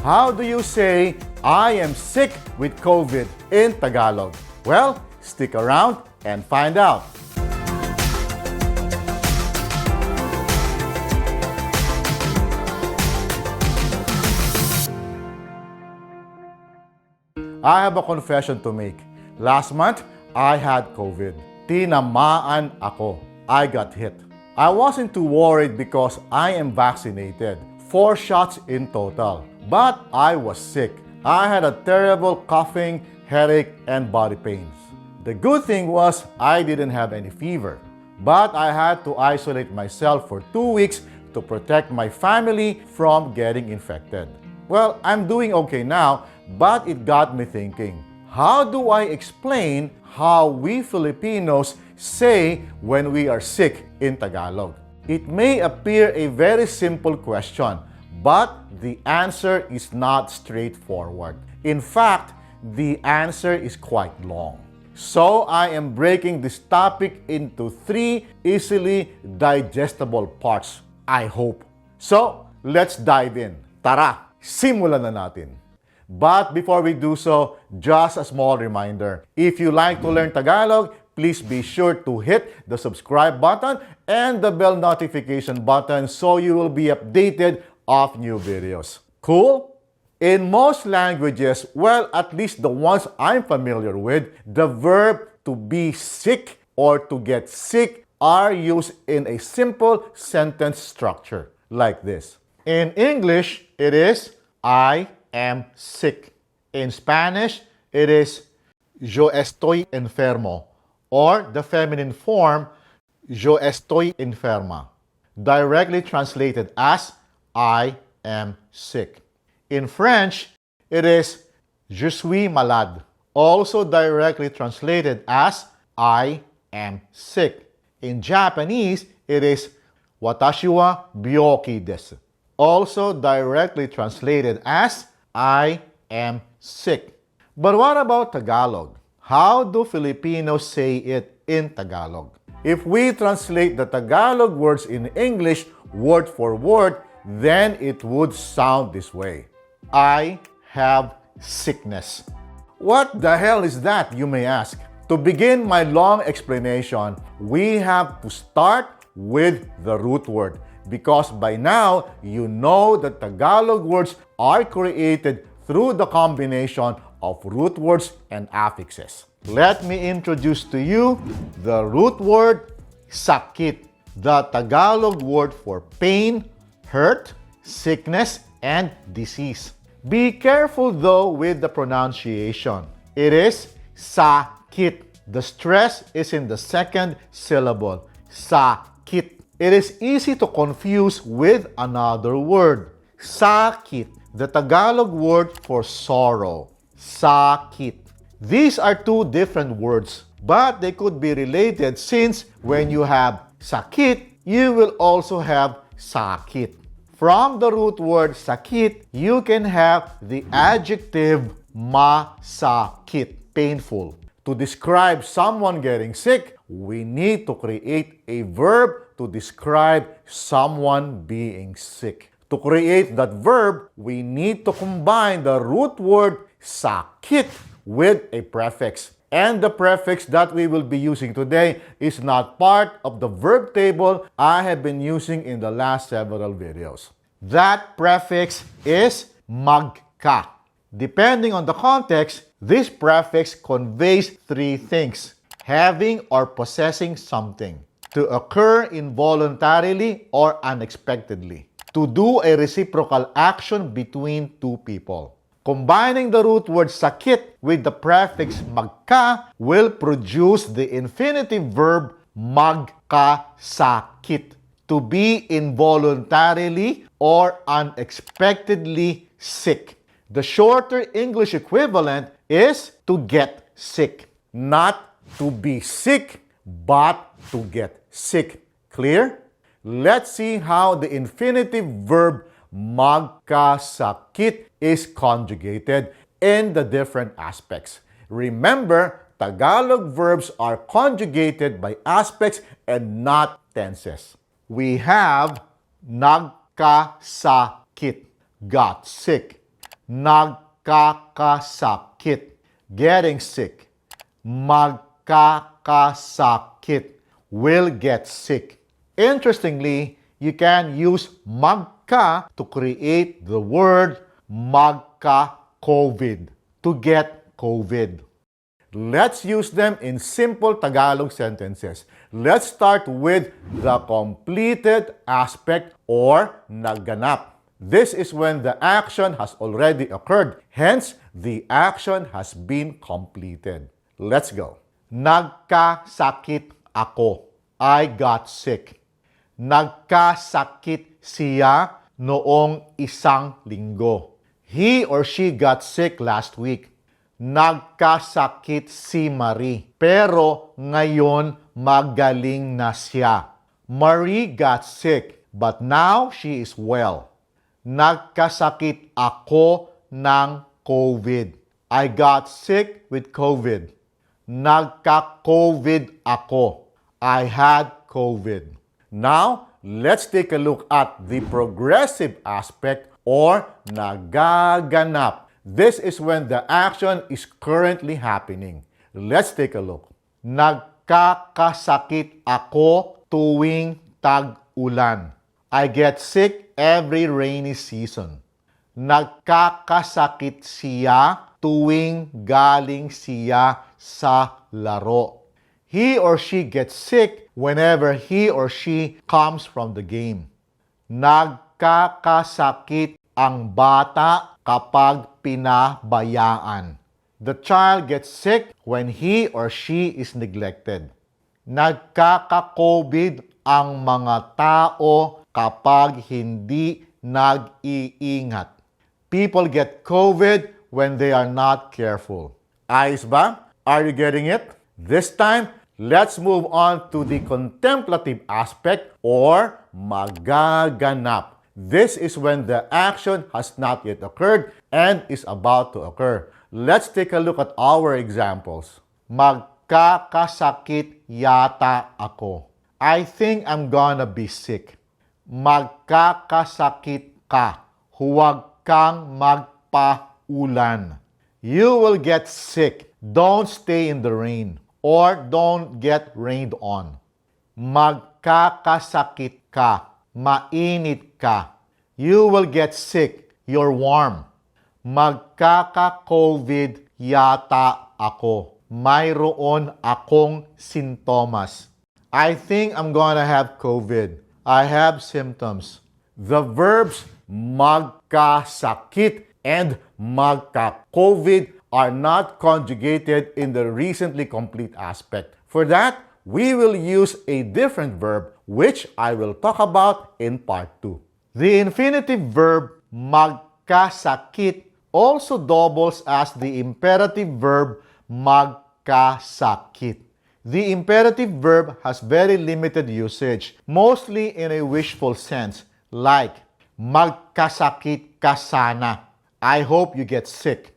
How do you say, I am sick with COVID in Tagalog? Well, stick around and find out. I have a confession to make. Last month, I had COVID. Tinamaan ako. I got hit. I wasn't too worried because I am vaccinated. 4 shots in total. But I was sick. I had a terrible coughing, headache, and body pains. The good thing was I didn't have any fever. But I had to isolate myself for 2 weeks to protect my family from getting infected. Well, I'm doing okay now, but it got me thinking, how do I explain how we Filipinos say when we are sick in Tagalog? It may appear a very simple question, but the answer is not straightforward. In fact, the answer is quite long. So I am breaking this topic into 3 easily digestible parts, I hope. So, let's dive in. Tara, simulan na natin. But before we do so, just a small reminder. If you like to learn Tagalog, please be sure to hit the subscribe button and the bell notification button so you will be updated of new videos. Cool? In most languages, well, at least the ones I'm familiar with, the verb to be sick or to get sick are used in a simple sentence structure like this. In English, it is I am sick. In Spanish, it is yo estoy enfermo, or the feminine form, yo estoy enferma, directly translated as I am sick. In French, it is je suis malade, also directly translated as I am sick. In Japanese, it is watashi wa byoki desu, also directly translated as I am sick. But what about Tagalog? How do Filipinos say it in Tagalog? If we translate the Tagalog words in English word for word, then it would sound this way. I have sickness. What the hell is that, you may ask? To begin my long explanation, we have to start with the root word, because by now, you know that Tagalog words are created through the combination of root words and affixes. Let me introduce to you the root word SAKIT, the Tagalog word for pain, hurt, sickness, and disease. Be careful though with the pronunciation. It is SAKIT. The stress is in the second syllable, SAKIT. It is easy to confuse with another word, sakit, the Tagalog word for sorrow, sakit. These are 2 different words, but they could be related since when you have sakit, you will also have sakit. From the root word sakit, you can have the adjective MASAKIT, painful. To describe someone getting sick, we need to create a verb to describe someone being sick. To create that verb, we need to combine the root word sakit with a prefix. And the prefix that we will be using today is not part of the verb table I have been using in the last several videos. That prefix is MAGKA. Depending on the context, this prefix conveys 3 things: having or possessing something, to occur involuntarily or unexpectedly, to do a reciprocal action between 2 people. Combining the root word sakit with the prefix magka will produce the infinitive verb magkasakit, to be involuntarily or unexpectedly sick. The shorter English equivalent is to get sick, not to be sick, but to get sick. Clear? Let's see how the infinitive verb magkasakit is conjugated in the different aspects. Remember, Tagalog verbs are conjugated by aspects and not tenses. We have nagkasakit, got sick. Magkakasakit. Getting sick. Magkakasakit. Will get sick. Interestingly, you can use magka to create the word magka-COVID, to get COVID. Let's use them in simple Tagalog sentences. Let's start with the completed aspect or naganap. This is when the action has already occurred. Hence, the action has been completed. Let's go. Nagkasakit ako. I got sick. Nagkasakit siya noong isang linggo. He or she got sick last week. Nagkasakit si Marie. Pero ngayon magaling na siya. Marie got sick, but now she is well. Nagkasakit ako ng COVID. I got sick with COVID. Nagka-COVID ako. I had COVID. Now, let's take a look at the progressive aspect or nagaganap. This is when the action is currently happening. Let's take a look. Nagkakasakit ako tuwing tag-ulan. I get sick every rainy season. Nagkakasakit siya tuwing galing siya sa laro. He or she gets sick whenever he or she comes from the game. Nagkakasakit ang bata kapag pinabayaan. The child gets sick when he or she is neglected. Nagkaka-COVID ang mga tao kapag hindi nag-iingat. People get COVID when they are not careful. Ayos ba? Are you getting it? This time, let's move on to the contemplative aspect or magaganap. This is when the action has not yet occurred and is about to occur. Let's take a look at our examples. Magkakasakit yata ako. I think I'm gonna be sick. Magkakasakit ka. Huwag kang magpaulan. You will get sick. Don't stay in the rain or don't get rained on. Magkakasakit ka. Mainit ka. You will get sick. You're warm. Magkaka-COVID yata ako. Mayroon akong sintomas. I think I'm gonna have COVID. I have symptoms. The verbs magkasakit and magka-COVID are not conjugated in the recently complete aspect. For that, we will use a different verb which I will talk about in part 2. The infinitive verb magkasakit also doubles as the imperative verb magkasakit. The imperative verb has very limited usage, mostly in a wishful sense, like magkasakit ka sana. I hope you get sick.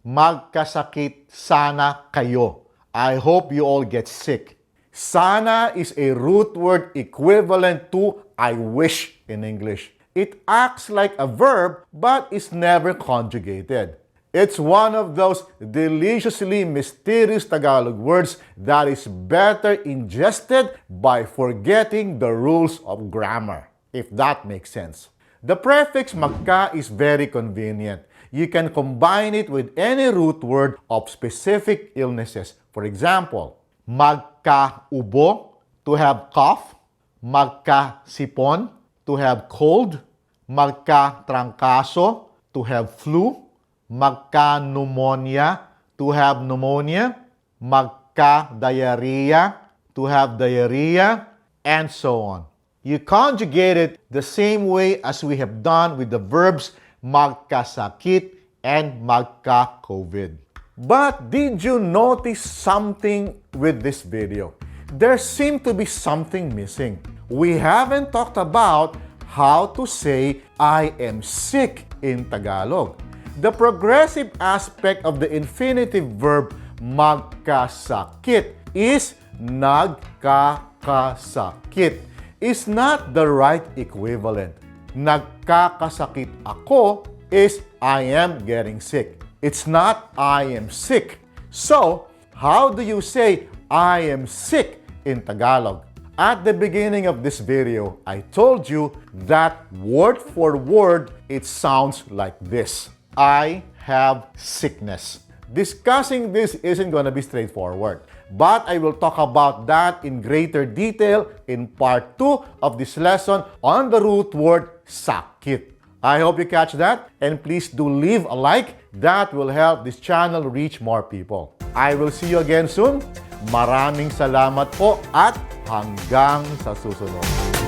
Magkasakit sana kayo. I hope you all get sick. Sana is a root word equivalent to I wish in English. It acts like a verb but is never conjugated. It's one of those deliciously mysterious Tagalog words that is better ingested by forgetting the rules of grammar, if that makes sense. The prefix magka is very convenient. You can combine it with any root word of specific illnesses. For example, magkaubo, to have cough. Magkasipon, to have cold. Magkatrangkaso, to have flu. Magka-pneumonia, to have pneumonia. Magka-diarrhea, to have diarrhea, and so on. You conjugate it the same way as we have done with the verbs magkasakit and magka-COVID. But did you notice something with this video? There seemed to be something missing. We haven't talked about how to say I am sick in Tagalog. The progressive aspect of the infinitive verb magkasakit is nagkakasakit. Is not the right equivalent. Nagkakasakit ako is I am getting sick. It's not I am sick. So, how do you say I am sick in Tagalog? At the beginning of this video, I told you that word for word, it sounds like this. I have sickness. Discussing this isn't going to be straightforward, but I will talk about that in greater detail in part 2 of this lesson on the root word SAKIT. I hope you catch that, and please do leave a like. That will help this channel reach more people. I will see you again soon. Maraming salamat po at hanggang sa susunod.